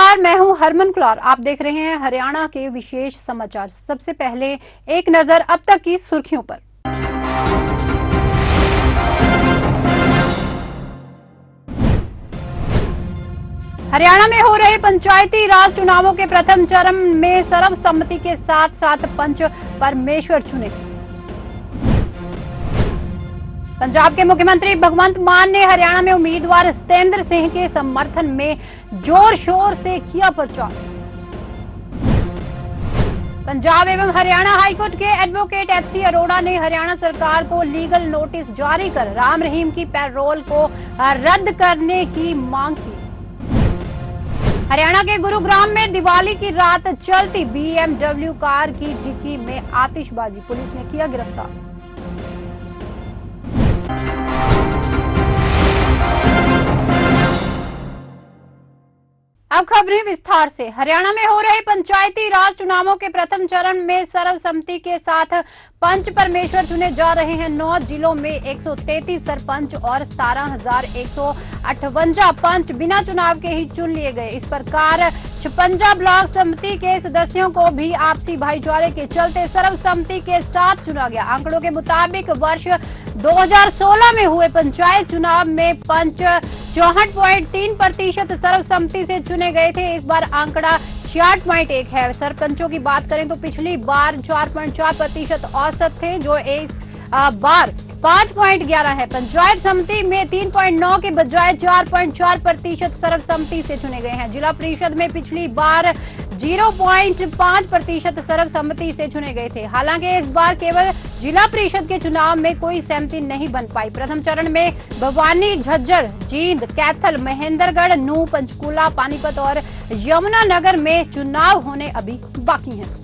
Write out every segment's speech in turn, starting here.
नमस्कार, मैं हूं हरमन कुलार। आप देख रहे हैं हरियाणा के विशेष समाचार। सबसे पहले एक नजर अब तक की सुर्खियों पर। हरियाणा में हो रहे पंचायती राज चुनावों के प्रथम चरण में सर्वसम्मति के साथ साथ पंच परमेश्वर चुने। पंजाब के मुख्यमंत्री भगवंत मान ने हरियाणा में उम्मीदवार सतेंद्र सिंह के समर्थन में जोर शोर से किया प्रचार। पंजाब एवं हरियाणा हाईकोर्ट के एडवोकेट एचसी अरोड़ा ने हरियाणा सरकार को लीगल नोटिस जारी कर राम रहीम की पैरोल को रद्द करने की मांग की। हरियाणा के गुरुग्राम में दिवाली की रात चलती BMW कार की डिक्की में आतिशबाजी, पुलिस ने किया गिरफ्तार। अब खबरें विस्तार से। हरियाणा में हो रहे पंचायती राज चुनावों के प्रथम चरण में सर्वसम्मति के साथ पंच परमेश्वर चुने जा रहे हैं। 9 जिलों में 133 सरपंच और 17,158 पंच बिना चुनाव के ही चुन लिए गए। इस प्रकार 56 ब्लॉक समिति के सदस्यों को भी आपसी भाईचारे के चलते सर्वसम्मति के साथ चुना गया। आंकड़ों के मुताबिक वर्ष 2016 में हुए पंचायत चुनाव में पंच 64.3% सर्वसम्मति से चुने गए थे। इस बार आंकड़ा 66.1 है। सरपंचों की बात करें तो पिछली बार 4.4% औसत थे, जो इस बार 5.11 है। पंचायत समिति में 3.9 के बजाय 4.4% सर्वसम्मति से चुने गए हैं। जिला परिषद में पिछली बार 0.5% सर्वसम्मति से चुने गए थे। हालांकि इस बार केवल जिला परिषद के चुनाव में कोई सहमति नहीं बन पाई। प्रथम चरण में भवानी, झज्जर, जींद, कैथल, महेंद्रगढ़, नूंह, पंचकूला, पानीपत और यमुनानगर में चुनाव होने अभी बाकी हैं।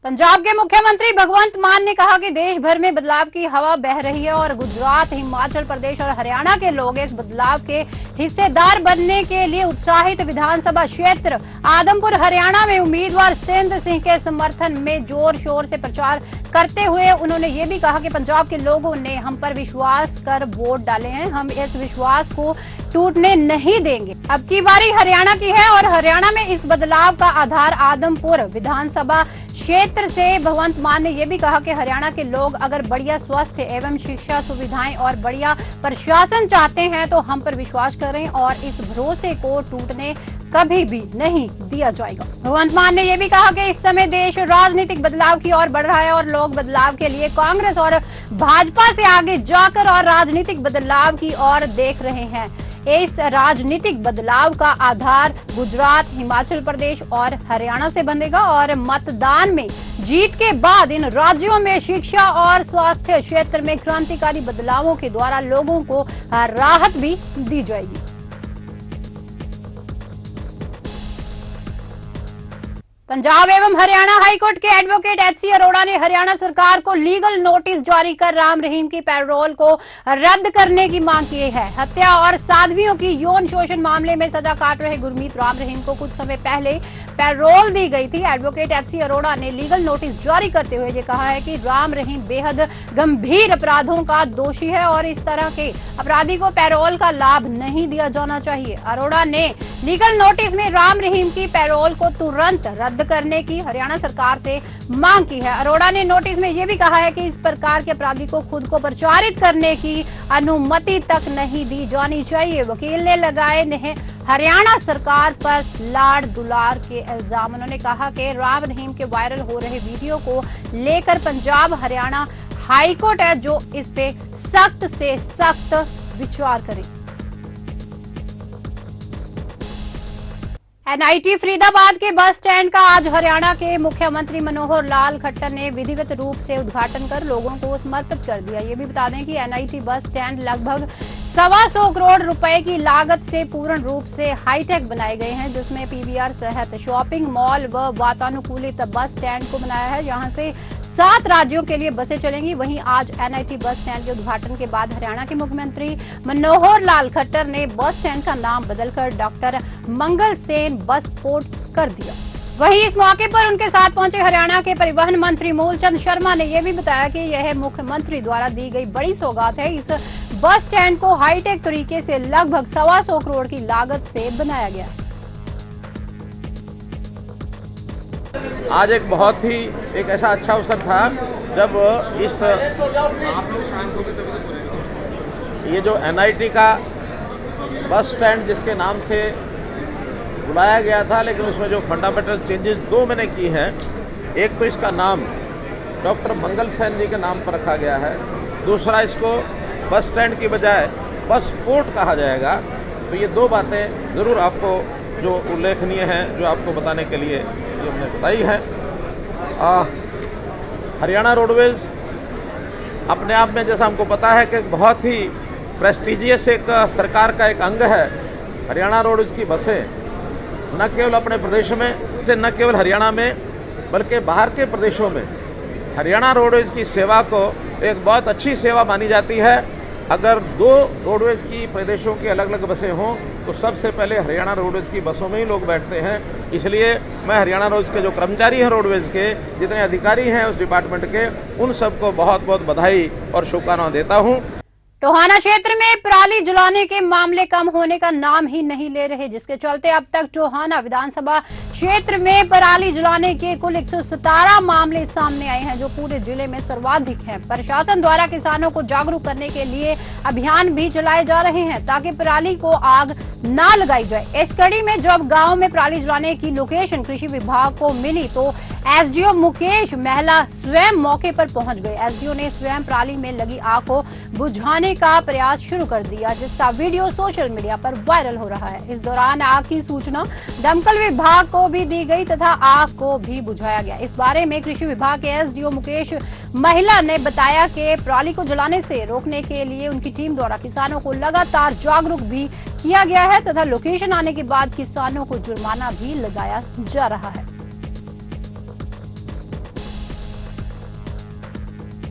पंजाब के मुख्यमंत्री भगवंत मान ने कहा कि देश भर में बदलाव की हवा बह रही है और गुजरात, हिमाचल प्रदेश और हरियाणा के लोग इस बदलाव के हिस्सेदार बनने के लिए उत्साहित। विधानसभा क्षेत्र आदमपुर हरियाणा में उम्मीदवार सतेंद्र सिंह के समर्थन में जोर शोर से प्रचार करते हुए उन्होंने ये भी कहा कि पंजाब के लोगों ने हम पर विश्वास कर वोट डाले हैं, हम इस विश्वास को टूटने नहीं देंगे। अब की बारी हरियाणा की है और हरियाणा में इस बदलाव का आधार आदमपुर विधानसभा क्षेत्र से भगवंत मान ने यह भी कहा कि हरियाणा के लोग अगर बढ़िया स्वास्थ्य एवं शिक्षा सुविधाएं और बढ़िया प्रशासन चाहते हैं तो हम पर विश्वास करें और इस भरोसे को टूटने कभी भी नहीं दिया जाएगा। भगवंत मान ने यह भी कहा कि इस समय देश राजनीतिक बदलाव की ओर बढ़ रहा है और लोग बदलाव के लिए कांग्रेस और भाजपा से आगे जाकर और राजनीतिक बदलाव की ओर देख रहे हैं। इस राजनीतिक बदलाव का आधार गुजरात, हिमाचल प्रदेश और हरियाणा से बनेगा और मतदान में जीत के बाद इन राज्यों में शिक्षा और स्वास्थ्य क्षेत्र में क्रांतिकारी बदलावों के द्वारा लोगों को राहत भी दी जाएगी। पंजाब एवं हरियाणा हाईकोर्ट के एडवोकेट एचसी अरोड़ा ने हरियाणा सरकार को लीगल नोटिस जारी कर राम रहीम की पैरोल को रद्द करने की मांग की है। हत्या और साध्वियों की यौन शोषण मामले में सजा काट रहे गुरमीत राम रहीम को कुछ समय पहले पैरोल दी गई थी। एडवोकेट एचसी अरोड़ा ने लीगल नोटिस जारी करते हुए ये कहा है कि राम रहीम बेहद गंभीर अपराधों का दोषी है और इस तरह के अपराधी को पैरोल का लाभ नहीं दिया जाना चाहिए। अरोड़ा ने लीगल नोटिस में राम रहीम की पैरोल को तुरंत रद्द करने की हरियाणा सरकार से मांग की है। अरोड़ा ने नोटिस में यह भी कहा है कि इस प्रकार के अपराधी को खुद को प्रचारित करने की अनुमति तक नहीं दी जानी चाहिए। वकील ने लगाए हरियाणा सरकार पर लाड़ दुलार के इल्जाम। उन्होंने कहा कि राम रहीम के वायरल हो रहे वीडियो को लेकर पंजाब हरियाणा हाईकोर्ट है जो इस पे सख्त से सख्त विचार करे। NIT फरीदाबाद के बस स्टैंड का आज हरियाणा के मुख्यमंत्री मनोहर लाल खट्टर ने विधिवत रूप से उद्घाटन कर लोगों को समर्पित कर दिया। ये भी बता दें कि NIT बस स्टैंड लगभग 125 करोड़ रुपए की लागत से पूर्ण रूप से हाईटेक बनाए गए हैं, जिसमें PVR सहित शॉपिंग मॉल व वातानुकूलित बस स्टैंड को बनाया है। यहाँ से 7 राज्यों के लिए बसें चलेंगी। वहीं आज NIT बस स्टैंड के उद्घाटन के बाद हरियाणा के मुख्यमंत्री मनोहर लाल खट्टर ने बस स्टैंड का नाम बदलकर डॉक्टर मंगल सेन बस पोर्ट कर दिया। वहीं इस मौके पर उनके साथ पहुंचे हरियाणा के परिवहन मंत्री मूलचंद शर्मा ने यह भी बताया कि यह मुख्यमंत्री द्वारा दी गई बड़ी सौगात है। इस बस स्टैंड को हाईटेक तरीके से लगभग 125 करोड़ की लागत से बनाया गया। आज एक बहुत ही एक ऐसा अच्छा अवसर था जब ये जो NIT का बस स्टैंड जिसके नाम से बुलाया गया था, लेकिन उसमें जो फंडामेंटल चेंजेस दो मैंने की हैं, एक तो इसका नाम डॉक्टर मंगल सेन जी के नाम पर रखा गया है, दूसरा इसको बस स्टैंड की बजाय बस पोर्ट कहा जाएगा। तो ये दो बातें ज़रूर आपको जो उल्लेखनीय हैं, जो आपको बताने के लिए जो हमने बताई है। हरियाणा रोडवेज़ अपने आप में, जैसा हमको पता है, कि बहुत ही प्रेस्टिजियस एक सरकार का एक अंग है। हरियाणा रोडवेज़ की बसें न केवल अपने प्रदेश में, न केवल हरियाणा में, बल्कि बाहर के प्रदेशों में हरियाणा रोडवेज़ की सेवा को एक बहुत अच्छी सेवा मानी जाती है। अगर दो रोडवेज़ की प्रदेशों की अलग अलग बसें हों तो सबसे पहले हरियाणा रोडवेज़ की बसों में ही लोग बैठते हैं। इसलिए मैं हरियाणा रोडवेज़ के जो कर्मचारी हैं, रोडवेज़ के जितने अधिकारी हैं उस डिपार्टमेंट के, उन सबको बहुत बहुत बधाई और शुभकामनाएं देता हूँ। टोहाना क्षेत्र में पराली जलाने के मामले कम होने का नाम ही नहीं ले रहे, जिसके चलते अब तक टोहाना विधानसभा क्षेत्र में पराली जलाने के कुल 117 मामले सामने आए हैं, जो पूरे जिले में सर्वाधिक हैं। प्रशासन द्वारा किसानों को जागरूक करने के लिए अभियान भी चलाए जा रहे हैं ताकि पराली को आग ना लगाई जाए। इस कड़ी में जब गांव में पराली जलाने की लोकेशन कृषि विभाग को मिली तो एसडीओ मुकेश महला स्वयं मौके पर पहुंच गए। एसडीओ ने स्वयं पराली में लगी आग को बुझाने का प्रयास शुरू कर दिया, जिसका वीडियो सोशल मीडिया पर वायरल हो रहा है। इस दौरान आग की सूचना दमकल विभाग को भी दी गई तथा आग को भी बुझाया गया। इस बारे में कृषि विभाग के एसडीओ मुकेश महिला ने बताया कि पराली को जलाने से रोकने के लिए उनकी टीम द्वारा किसानों को लगातार जागरूक भी किया गया है तथा लोकेशन आने के बाद किसानों को जुर्माना भी लगाया जा रहा है।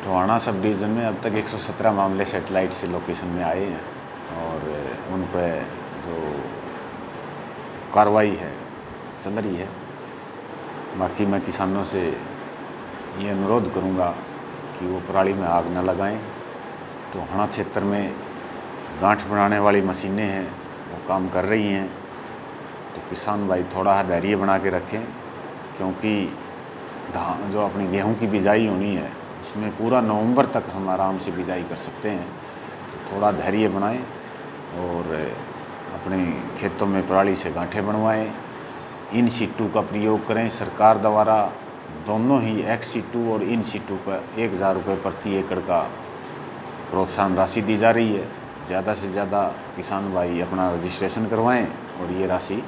टोहाना सब डिवीज़न में अब तक 117 मामले सैटेलाइट से लोकेशन में आए हैं और उन पर जो कार्रवाई है चल रही है। बाकी मैं किसानों से ये अनुरोध करूंगा कि वो पराली में आग न लगाएं। टोहाना क्षेत्र में गांठ बनाने वाली मशीनें हैं, वो काम कर रही हैं, तो किसान भाई थोड़ा धैर्य बना के रखें, क्योंकि धान जो अपनी गेहूं की बिजाई होनी है उसमें पूरा नवंबर तक हम आराम से बिजाई कर सकते हैं। तो थोड़ा धैर्य बनाएं और अपने खेतों में पराली से गांठें बनवाएं। इन सीटू का प्रयोग करें। सरकार द्वारा दोनों ही एक्स सीटू और इन सीटू पर 1000 रुपये प्रति एकड़ का प्रोत्साहन राशि दी जा रही है। ज़्यादा से ज़्यादा किसान भाई अपना रजिस्ट्रेशन करवाएं और ये राशि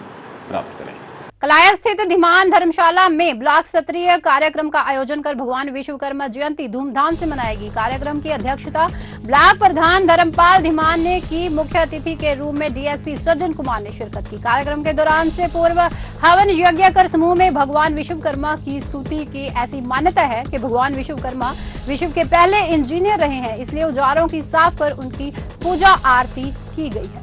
प्राप्त करें। कलाया स्थित धीमान धर्मशाला में ब्लॉक स्तरीय कार्यक्रम का आयोजन कर भगवान विश्वकर्मा जयंती धूमधाम से मनाएगी। कार्यक्रम की अध्यक्षता ब्लॉक प्रधान धर्मपाल धीमान ने की। मुख्य अतिथि के रूप में डीएसपी सज्जन कुमार ने शिरकत की। कार्यक्रम के दौरान से पूर्व हवन यज्ञ कर समूह में भगवान विश्वकर्मा की स्तुति की। ऐसी मान्यता है कि भगवान विश्वकर्मा विश्व के पहले इंजीनियर रहे हैं, इसलिए औजारों की साफ कर उनकी पूजा आरती की गई है।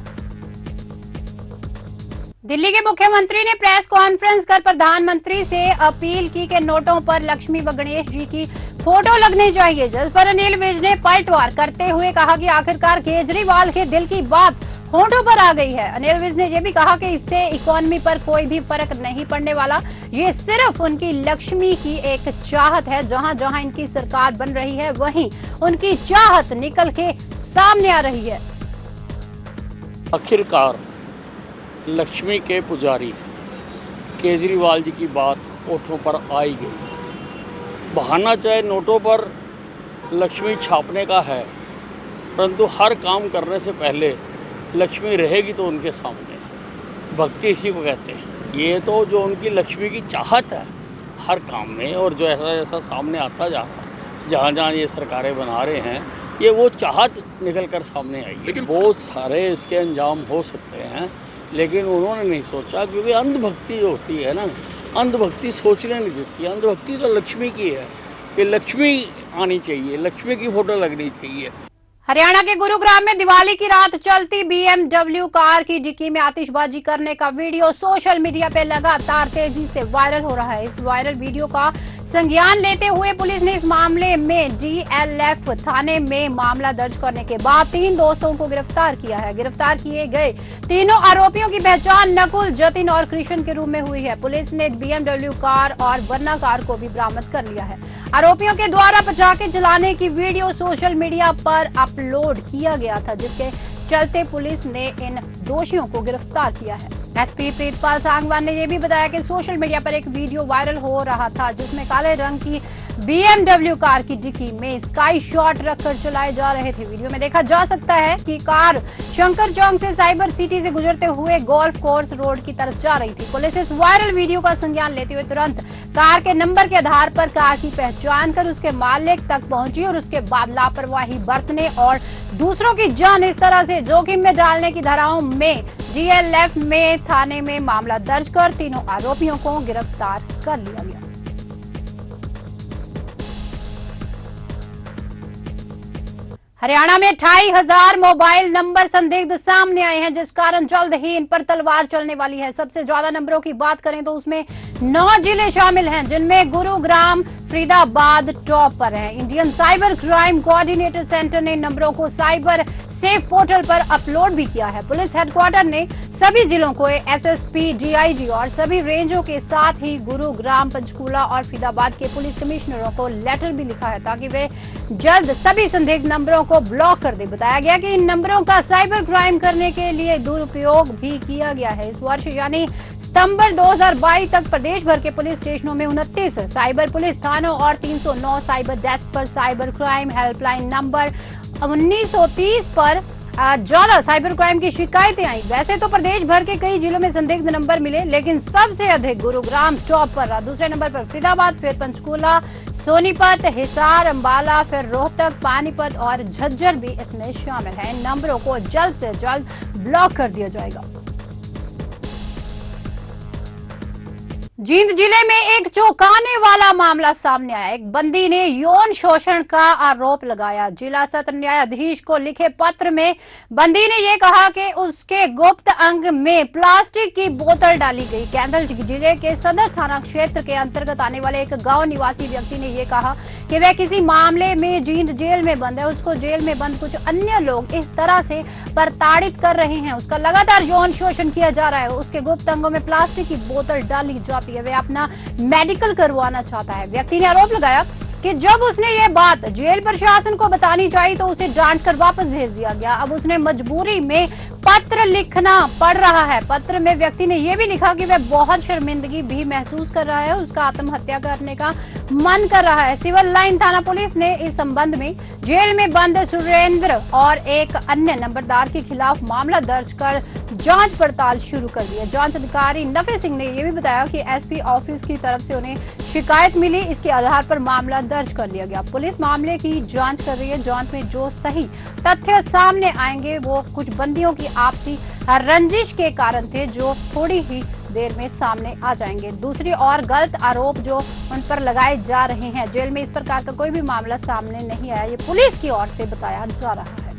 दिल्ली के मुख्यमंत्री ने प्रेस कॉन्फ्रेंस कर प्रधानमंत्री से अपील की कि नोटों पर लक्ष्मी व गणेश जी की फोटो लगनी चाहिए, जिस पर अनिल विज ने पलटवार करते हुए कहा कि आखिरकार केजरीवाल के दिल की बात होंठों पर आ गई है। अनिल विज ने यह भी कहा कि इससे इकोनॉमी पर कोई भी फर्क नहीं पड़ने वाला, ये सिर्फ उनकी लक्ष्मी की एक चाहत है। जहां जहां इनकी सरकार बन रही है वहीं उनकी चाहत निकल के सामने आ रही है। आखिरकार लक्ष्मी के पुजारी केजरीवाल जी की बात ओठों पर आई गई। बहाना चाहे नोटों पर लक्ष्मी छापने का है, परंतु हर काम करने से पहले लक्ष्मी रहेगी तो उनके सामने। भक्ति इसी को कहते हैं। ये तो जो उनकी लक्ष्मी की चाहत है हर काम में, और जो ऐसा जैसा सामने आता जा रहा है, जहाँ जहाँ ये सरकारें बना रहे हैं, ये वो चाहत निकल कर सामने आई। लेकिन बहुत सारे इसके अंजाम हो सकते हैं, लेकिन उन्होंने नहीं सोचा, क्योंकि अंधभक्ति जो होती है ना, अंधभक्ति सोचने नहीं देती। अंधभक्ति तो लक्ष्मी की है कि लक्ष्मी आनी चाहिए, लक्ष्मी की फोटो लगनी चाहिए। हरियाणा के गुरुग्राम में दिवाली की रात चलती BMW कार की डिक्की में आतिशबाजी करने का वीडियो सोशल मीडिया पे लगातार तेजी से वायरल हो रहा है। इस वायरल वीडियो का संज्ञान लेते हुए पुलिस ने इस मामले में डीएलएफ थाने में मामला दर्ज करने के बाद 3 दोस्तों को गिरफ्तार किया है। गिरफ्तार किए गए तीनों आरोपियों की पहचान नकुल, जतिन और कृष्ण के रूप में हुई है। पुलिस ने BMW कार और वर्ना कार को भी बरामद कर लिया है। आरोपियों के द्वारा पटाखे जलाने की वीडियो सोशल मीडिया पर अपलोड किया गया था, जिसके चलते पुलिस ने इन दोषियों को गिरफ्तार किया है। एसपी प्रीतपाल सांगवान ने यह भी बताया कि सोशल मीडिया पर एक वीडियो वायरल हो रहा था, जिसमें काले रंग की BMW कार की डिक्की में स्काई शॉट रखकर चलाए जा रहे थे। वीडियो में देखा जा सकता है कि कार शंकर चौक से साइबर सिटी से गुजरते हुए गोल्फ कोर्स रोड की तरफ जा रही थी। पुलिस इस वायरल वीडियो का संज्ञान लेते हुए तुरंत कार के नंबर के आधार पर कार की पहचान कर उसके मालिक तक पहुंची और उसके बाद लापरवाही बरतने और दूसरों की जान इस तरह से जोखिम में डालने की धाराओं में डीएलएफ में थाने में मामला दर्ज कर तीनों आरोपियों को गिरफ्तार कर लिया गया। हरियाणा में 28,000 मोबाइल नंबर संदिग्ध सामने आए हैं, जिस कारण जल्द ही इन पर तलवार चलने वाली है। सबसे ज्यादा नंबरों की बात करें तो उसमें 9 जिले शामिल हैं, जिनमें गुरुग्राम, फरीदाबाद टॉप पर हैं। Indian cyber crime coordinator centre ने नंबरों को साइबर सेफ पोर्टल पर अपलोड भी किया है। पुलिस हेडक्वार्टर ने सभी जिलों को एसएसपी, डीआईजी और सभी रेंजों के साथ ही गुरुग्राम, पंचकूला और फरीदाबाद के पुलिस कमिश्नरों को लेटर भी लिखा है, ताकि वे जल्द सभी संदिग्ध नंबरों को ब्लॉक कर दे। बताया गया कि इन नंबरों का साइबर क्राइम करने के लिए दुरुपयोग भी किया गया है। इस वर्ष यानी सितंबर 2022 तक प्रदेश भर के पुलिस स्टेशनों में 29 साइबर पुलिस थानों और 309 साइबर डेस्क पर साइबर क्राइम हेल्पलाइन नंबर 1930 पर ज्यादा साइबर क्राइम की शिकायतें आई। वैसे तो प्रदेश भर के कई जिलों में संदिग्ध नंबर मिले, लेकिन सबसे अधिक गुरुग्राम टॉप पर रहा। दूसरे नंबर पर फरीदाबाद, फिर पंचकूला, सोनीपत, हिसार, अंबाला, फिर रोहतक, पानीपत और झज्जर भी इसमें शामिल है। इन नंबरों को जल्द से जल्द ब्लॉक कर दिया जाएगा। जींद जिले में एक चौंकाने वाला मामला सामने आया। एक बंदी ने यौन शोषण का आरोप लगाया। जिला सत्र न्यायाधीश को लिखे पत्र में बंदी ने यह कहा कि उसके गुप्त अंग में प्लास्टिक की बोतल डाली गई। कैंथल जिले के सदर थाना क्षेत्र के अंतर्गत आने वाले एक गांव निवासी व्यक्ति ने यह कहा कि वह किसी मामले में जींद जेल में बंद है। उसको जेल में बंद कुछ अन्य लोग इस तरह से प्रताड़ित कर रहे हैं। उसका लगातार यौन शोषण किया जा रहा है। उसके गुप्त अंगों में प्लास्टिक की बोतल डाली जाती है। वे अपना मेडिकल करवाना चाहता है। व्यक्ति ने आरोप लगाया कि जब उसने ये बात जेल प्रशासन को बतानी चाहिए तो उसे डांट कर वापस भेज दिया गया। अब उसने मजबूरी में पत्र लिखना पड़ रहा है। पत्र में व्यक्ति ने यह भी लिखा कि वह बहुत शर्मिंदगी भी महसूस कर रहा है। उसका आत्महत्या करने का मन कर रहा है। सिविल लाइन थाना पुलिस ने इस संबंध में जेल में बंद सुरेंद्र और एक अन्य नंबरदार के खिलाफ मामला दर्ज कर जांच पड़ताल शुरू कर दी है। जांच अधिकारी नफे सिंह ने यह भी बताया कि एसपी ऑफिस की तरफ से उन्हें शिकायत मिली। इसके आधार पर मामला दर्ज कर लिया गया। पुलिस मामले की जांच कर रही है। जांच में जो सही तथ्य सामने आएंगे वो कुछ बंदियों की आपसी रंजिश के कारण थे, जो थोड़ी ही देर में सामने आ जाएंगे। दूसरी ओर गलत आरोप जो उन पर लगाए जा रहे हैं, जेल में इस प्रकार का कोई भी मामला सामने नहीं आया, ये पुलिस की ओर से बताया जा रहा है।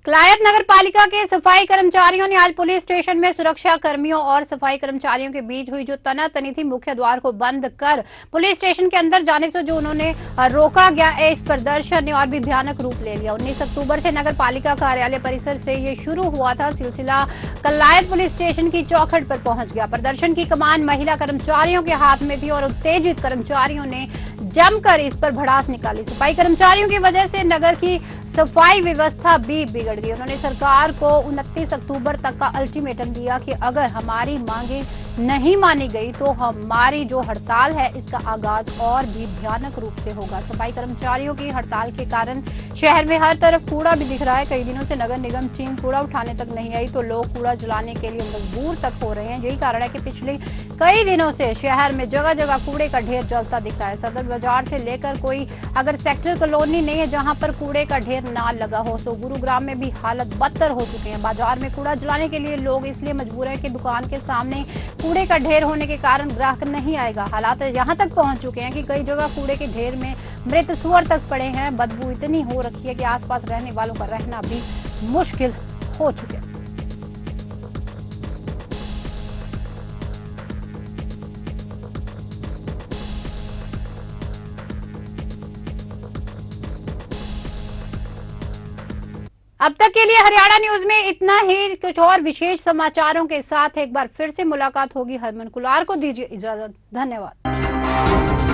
क्लायत नगर पालिका के सफाई कर्मचारियों ने आज पुलिस स्टेशन में सुरक्षा कर्मियों और सफाई कर्मचारियों के बीच हुई जो तनातनी थी, मुख्य द्वार को बंद कर पुलिस स्टेशन के अंदर जाने से जो उन्होंने रोका गया है, इस प्रदर्शन ने और भी भयानक रूप ले लिया। 19 अक्टूबर से नगर पालिका कार्यालय परिसर से ये शुरू हुआ था। सिलसिला क्लायत पुलिस स्टेशन की चौखट पर पहुंच गया। प्रदर्शन की कमान महिला कर्मचारियों के हाथ में थी और उत्तेजित कर्मचारियों ने जमकर इस पर भड़ास निकाली। सफाई कर्मचारियों की वजह से नगर की सफाई व्यवस्था भी बिगड़ गई। उन्होंने सरकार को 29 अक्टूबर तक का अल्टीमेटम दिया कि अगर हमारी मांगे नहीं मानी गई तो हमारी जो हड़ताल है इसका आगाज और भी भयानक रूप से होगा। सफाई कर्मचारियों की हड़ताल के कारण शहर में हर तरफ कूड़ा भी दिख रहा है। कई दिनों से नगर निगम टीम कूड़ा उठाने तक नहीं आई तो लोग कूड़ा जलाने के लिए मजबूर तक हो रहे हैं। यही कारण है कि पिछले कई दिनों से शहर में जगह जगह कूड़े का ढेर जलता दिख रहा है। सदर बाजार से लेकर कोई अगर सेक्टर कॉलोनी नहीं है जहां पर कूड़े का ढेर ना लगा हो, सो गुरुग्राम में भी हालत बदतर हो चुके हैं। बाजार में कूड़ा जलाने के लिए लोग इसलिए मजबूर है कि दुकान के सामने कूड़े का ढेर होने के कारण ग्राहक नहीं आएगा। हालात यहाँ तक पहुंच चुके हैं कि कई जगह कूड़े के ढेर में मृत सुअर तक पड़े हैं। बदबू इतनी हो रखी है कि आसपास रहने वालों का रहना भी मुश्किल हो चुके हैं। अब तक के लिए हरियाणा न्यूज में इतना ही। कुछ और विशेष समाचारों के साथ एक बार फिर से मुलाकात होगी। हरमन कुलार को दीजिए इजाजत। धन्यवाद।